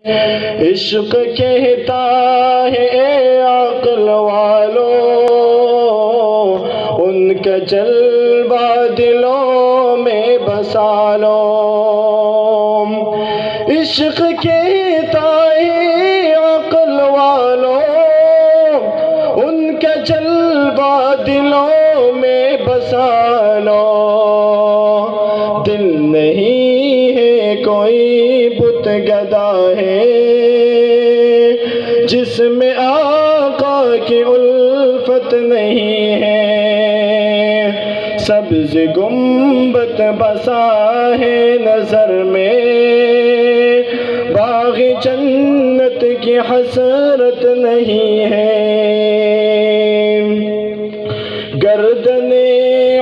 عشق کہتا ہے اے عقل والو، ان کا جلوہ دلوں میں بسا لو۔ عشق کہتا ہے عقل والو، ان کا جلوہ دلوں میں بسا لو۔ دل نہیں ہے کوئی بت گدا ہے، جس میں آقا کی الفت نہیں ہے۔ سبز گنبد بسا ہے نظر میں، باغ جنت کی حسرت نہیں ہے۔ گردن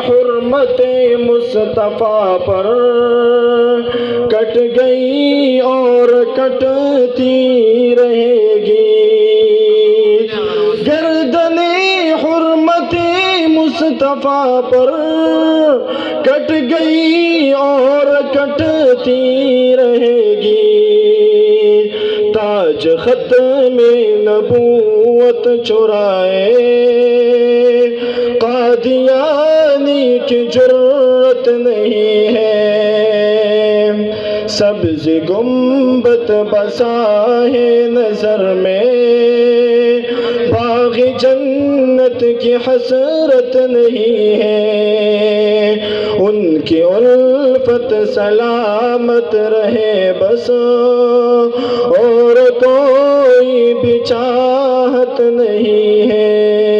حرمت مصطفیٰ پر کٹ گئی اور کٹتی رہے گی۔ گردن حرمت مصطفیٰ پر کٹ گئی اور کٹتی رہے گی۔ تاج ختم نبوت چرائے قادیانی کی جرأت نہیں ہے۔ سبز گنبد بسا ہے نظر میں، باغ جنت کی حسرت نہیں ہے۔ ان کی الفت سلامت رہے بس، اور کوئی بھی چاہت نہیں ہے۔